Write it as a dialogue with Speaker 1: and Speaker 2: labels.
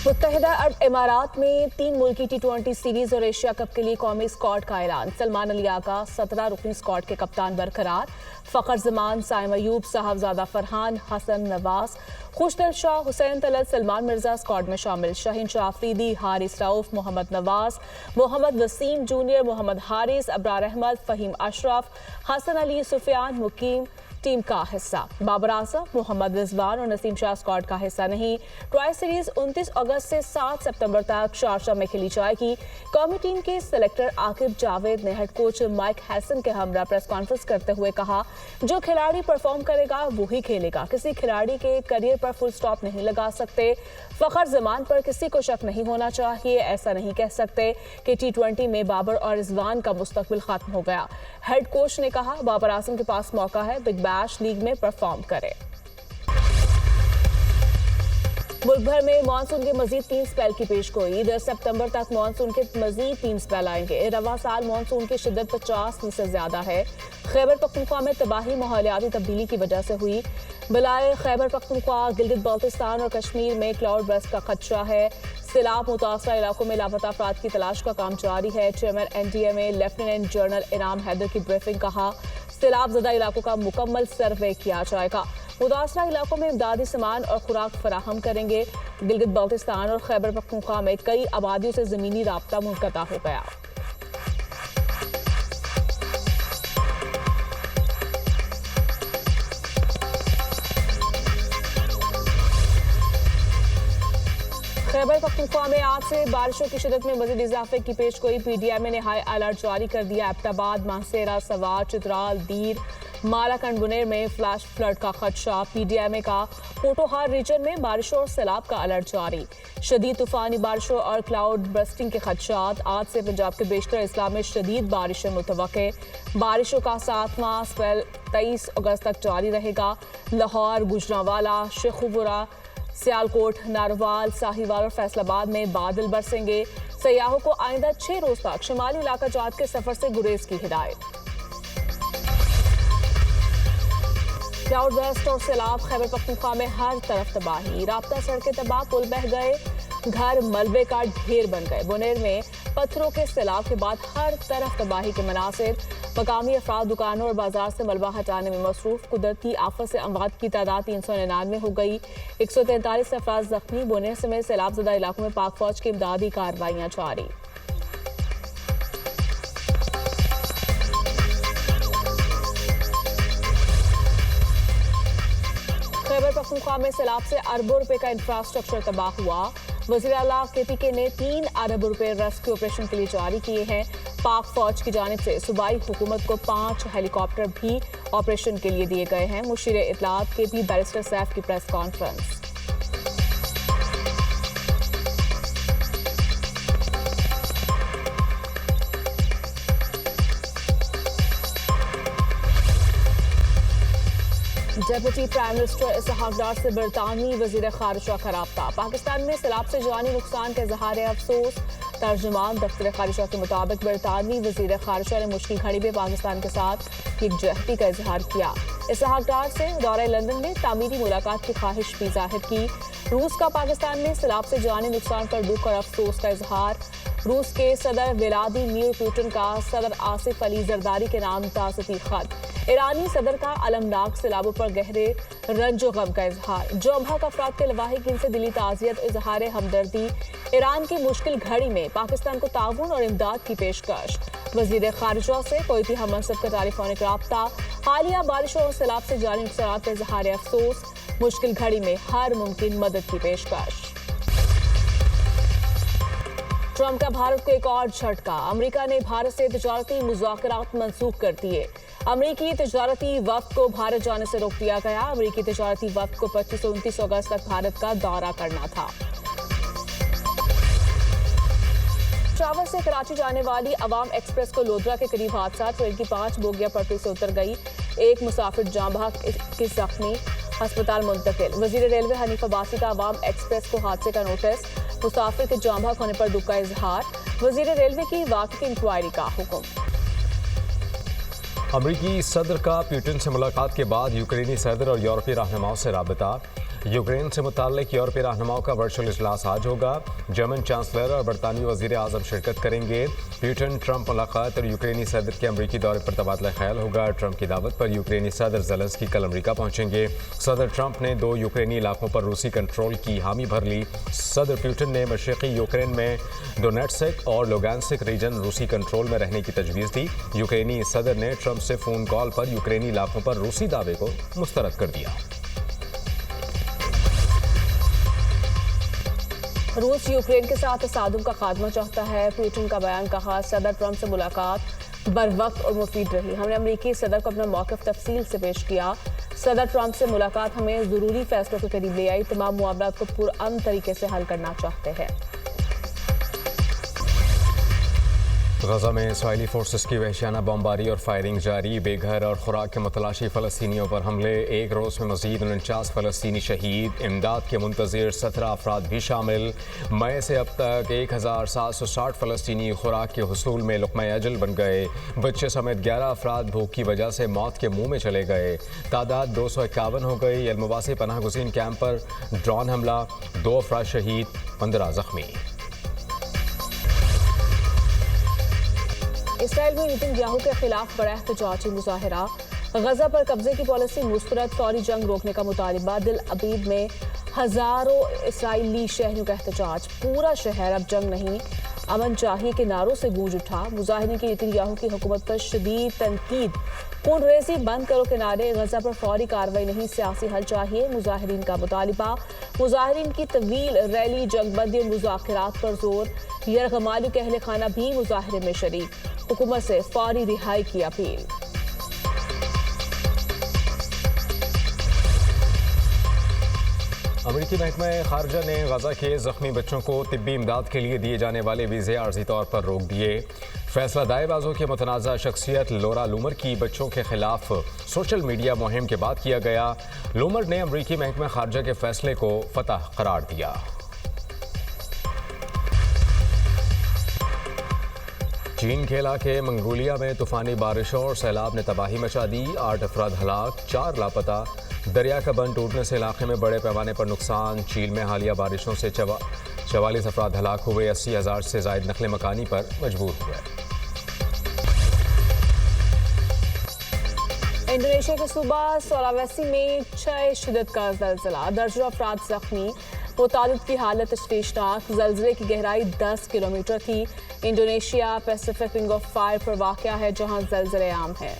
Speaker 1: मुत्तहिदा अरब इमारात में 3 मुल्की T20 series और एशिया कप के लिए कौमी स्क्वाड का ऐलान। सलमान अली आगा 17 रुकनी स्क्वाड के कप्तान बरकरार। फ़खर जमान, साइम अयूब, साहबजादा फरहान, हसन नवाज, खुशदिल शाह, हुसैन तलत, सलमान मिर्जा स्क्वाड में शामिल। शाहीन शाह अफरीदी, हारिस रऊफ, मोहम्मद नवाज, मोहम्मद वसीम जूनियर, मोहम्मद हारिस, अब्रार अहमद, फ़हीम अशरफ, हसन अली, सुफियान, मुकीम टीम का हिस्सा। बाबर आजम, मोहम्मद रिजवान और नसीम शाह स्क्वाड का हिस्सा नहीं। ट्राई सीरीज 29 अगस्त से 7 सितंबर तक शारजाह में खेली जाएगी। कौमी टीम के सेलेक्टर आकिब जावेद ने हेड कोच माइक हैसन के हमरा प्रेस कॉन्फ्रेंस करते हुए कहा, जो खिलाड़ी परफॉर्म करेगा वही खेलेगा। किसी खिलाड़ी के करियर पर फुल स्टॉप नहीं लगा सकते। फ़खर जमान पर किसी को शक नहीं होना चाहिए। ऐसा नहीं कह सकते कि T20 में बाबर और रिजवान का मुस्तकबिल खत्म हो गया। हेड कोच ने कहा, बाबर आजम के पास मौका है, बिग बैश लीग में परफॉर्म करे। मुल्क भर में मानसून के मजीद 3 स्पेल की पेशगोई। 10 सितंबर तक मानसून के मजीद 3 स्पेल आएंगे। रवा साल मानसून की शिद्दत 50 से ज्यादा है। खैबर पख्तूनख्वा में तबाही माहौलियाती तब्दीली की वजह से हुई। बलाए खैबर पख्तूनख्वा, गिलगित बाल्टिस्तान और कश्मीर में क्लाउड बर्स्ट का खदशा है। सैलाब मुतासरा इलाकों में लापता अफराद की तलाश का काम जारी है। चेयरमैन NDMA लेफ्टिनेंट जनरल इनाम हैदर की ब्रीफिंग। कहा, सैलाब ज़दा इलाकों का मुकम्मल सर्वे किया जाएगा। मुतासरा इलाकों में इमदादी सामान और खुराक फराहम करेंगे। गिलगित बाल्टिस्तान और खैबर पख्तूनख्वा में कई आबादियों से ज़मीनी राब्ता मुनक़ता हो गया। खैबर पख्तूनख्वा में आज से बारिशों की शिद्दत में मजीद इजाफे की पेशगोई। PDMA ने हाई अलर्ट जारी कर दिया। एबटाबाद, मानसेरा, सवार, चित्राल, दीर, मालाकंड, बुनेर में फ्लैश फ्लड का खदशा। PDMA का पोटोहार रीजन में बारिशों और सैलाब का अलर्ट जारी। शदीद तूफानी बारिशों और क्लाउड बर्स्टिंग के खदशात। आज से पंजाब के बेशतर इस्लाम में शदीद बारिशें मुतवक्के। बारिशों का 7वां स्पेल 23 अगस्त तक जारी रहेगा। लाहौर, गुजरांवाला, शेखुपुरा, सियालकोट, नारवाल, साहिवाल और फैसलाबाद में बादल बरसेंगे। सयाहों को आइंदा 6 रोज तक शिमाली इलाका जात के सफर से गुरेज की हिदायत। क्लाउड बर्स्ट और सैलाब। खैबर पख्तूनख्वा में हर तरफ तबाही। राब्ता सड़कें तबाह, पुल बह गए, घर मलबे का ढेर बन गए। बुनेर में पत्थरों के सैलाब के बाद हर तरफ तबाही के मनासिर। मकामी अफराद दुकानों और बाजार से मलबा हटाने में मसरूफ। कुदरती आफत से अमवात की तादाद 399 हो गई। 143 अफराद जख्मी। बुनेर समेत सैलाब ज़दा इलाकों में पाक फौज की इमदादी कार्रवाइयां जारी। खैबर पख्तूनख्वा में सैलाब से अरबों रुपए का इंफ्रास्ट्रक्चर तबाह हुआ। वज़ीर आला KPK ने 3 अरब रुपए रेस्क्यू ऑपरेशन के लिए जारी किए हैं। पाक फौज की जानिब से सूबाई हुकूमत को 5 हेलीकॉप्टर भी ऑपरेशन के लिए दिए गए हैं। मुशीर इत्तलात KP बैरिस्टर सैफ की press conference. Deputy prime minister Ishaq Dar से बरतानवी वजीर खारिजा का राब्ता। पाकिस्तान में सैलाब से जानी नुकसान का इजहार अफसोस। तर्जुमान दफ्तर खारिजा के मुताबिक बरतानवी वजीर खारिजा ने मुश्किल घड़ी में पाकिस्तान के साथ यकजहती का इजहार किया। इसहाक डार से दौरे लंदन में तामीरी मुलाकात की ख्वाहिश भी जाहिर की। रूस का पाकिस्तान में सैलाब से जानी नुकसान पर दुख और अफसोस का इजहार। रूस के सदर व्लादिमीर पुतिन का सदर आसिफ अली जरदारी के नाम ताज़ती खत। ईरानी सदर का अलमनाक सैलाबों पर गहरे रंजो गम का इजहार। जोमहक अफराद के लवाहिकीन से दिली ताज़ियत, इजहार हमदर्दी। ईरान की मुश्किल घड़ी में पाकिस्तान को ताउन और इमदाद की पेशकश। वजीर खारिजा से कोई हम मनसब का टेलीफोनिक राब्ता। हालिया बारिशों और सैलाब से जारी नुकसान पर इजहार अफसोस। मुश्किल घड़ी में हर मुमकिन मदद की पेशकश। ट्रंप का भारत को एक और झटका। अमेरिका ने भारत से तिजारती मुज़ाकरात मंसूख कर दिए। अमेरिकी तिजारती वफ्द को भारत जाने से रोक दिया गया। अमेरिकी तिजारती वफ्द को 25 से 29 अगस्त तक भारत का दौरा करना था। पेशावर से कराची जाने वाली अवाम एक्सप्रेस को लोधरा के करीब हादसा। ट्रेन की 5 बोगियां पटरी से उतर गई। एक मुसाफिर जाँ बहक, 21 जख्मी, अस्पताल मुंतकिल। वजीर रेलवे हनीफ अब्बासी का अवाम एक्सप्रेस को हादसे का नोटिस। मुसाफिर के जाँ बहक होने पर दुख का इजहार। वजीर रेलवे की वाकई इंक्वायरी का हुक्म।
Speaker 2: अमरीकी सदर का पुतिन से मुलाकात के बाद यूक्रेनी सदर और यूरोपीय रहनुमाओं से राबता। यूक्रेन से मुताल्लिक यूरोपीय रहनुमाओं का वर्चुअल इजलास आज होगा। जर्मन चांसलर और बरतानवी वजीर आजम शिरकत करेंगे। पुतिन ट्रंप मुलाकात और यूक्रेनी सदर के अमरीकी दौरे पर तबादला ख्याल होगा। ट्रंप की दावत पर यूक्रेनी सदर ज़ेलेंस्की कल अमरीका पहुंचेंगे। सदर ट्रंप ने 2 यूक्रेनी इलाकों पर रूसी कंट्रोल की हामी भर ली। सदर पुतिन ने मशरक़ी यूक्रेन में डोनेट्स्क और लुगांस्क रीजन रूसी कंट्रोल में रहने की तजवीज़ दी। यूक्रेनी सदर ने ट्रंप से फ़ोन कॉल पर यूक्रेनी इलाकों पर रूसी दावे को मुस्तरद कर दिया।
Speaker 1: रूस यूक्रेन के साथ तसादुम का खात्मा चाहता है। पुतिन का बयान, कहा सदर ट्रंप से मुलाकात बरवक्त और मुफीद रही। हमने अमरीकी सदर को अपना मौक़िफ़ तफसील से पेश किया। सदर ट्रंप से मुलाकात हमें ज़रूरी फैसलों के करीब ले आई। तमाम मामलात को पुरअमन तरीके से हल करना चाहते हैं।
Speaker 2: गजा में इसराइली फोर्सेस की वहशियाना बमबारी और फायरिंग जारी। बेघर और खुराक के मुतलाशी फ़लस्तीनियों पर हमले। एक रोज़ में मज़ीद 49 फ़लस्तीनी शहीद। इमदाद के मुंतज़िर 17 अफराद भी शामिल। मई से अब तक 1760 फ़लस्तीनी खुराक के हुसूल में लुक़मा अजल बन गए। बच्चे समेत 11 अफराद भूख की वजह से मौत के मुँह में चले गए। तादाद 251 हो गई। अलमवासी पनाह गुज़ीन कैंप पर ड्रोन हमला, 2 अफराद शहीद, 15 ज़ख्मी।
Speaker 1: इसराइल में नेतन्याहू के खिलाफ बड़ा एहतजाजी मुजाहरा। गजा पर कब्जे की पॉलिसी मुस्तरद, फौरी जंग रोकने का मुतालबा। दिल अबीब में हजारों इसराइली शहरियों का एहतजाज। पूरा शहर अब जंग नहीं अमन चाहिए के नारों से गूंज उठा। मुजाहिरीन की नेतन्याहू की हुकूमत पर शदीद तनकीद। खून रेजी बंद करो के नारे। गजा पर फौरी कार्रवाई नहीं, सियासी हल चाहिए, मुजाहिरीन का मुतालबा। मुजाहिरीन की तवील रैली, जंगबंदी और मुज़ाकरात पर जोर। यरगमाली के अहले खाना भी मुजाहरे में शरीक। हुकूमत से फौरी रिहाई की अपील।
Speaker 2: अमरीकी महकमा खारजा ने गजा के ज़ख्मी बच्चों को तिब्बी इमदाद के लिए दिए जाने वाले वीज़े आर्जी तौर पर रोक दिए। फैसला दाएबाजों के मुतनाज़ा शख्सियत लोरा लूमर की बच्चों के खिलाफ सोशल मीडिया मुहिम के बाद किया गया। लूमर ने अमरीकी महकमा खारजा के फैसले को फतह करार दिया। चीन के इलाके मंगोलिया में तूफानी बारिशों और सैलाब ने तबाही मचा दी। 8 अफराद हलाक, 4 लापता। दरिया का बंद टूटने से इलाके में बड़े पैमाने पर नुकसान। चीन में हालिया बारिशों से 44 अफराद हलाक हुए। 80,000 से ज़ायद नकले मकानी पर मजबूर हुए।
Speaker 1: इंडोनेशिया के सूबा सुलावेसी में 6 शिद्दत का ज़लज़ला, दर्जनों अफराद ज़ख्मी। मुतादिद की हालत तशवीशनाक। ज़लज़ले की गहराई 10 किलोमीटर थी। Indonesia Pacific ring of fire पर वाक़या है जहां ज़लज़ले आम है।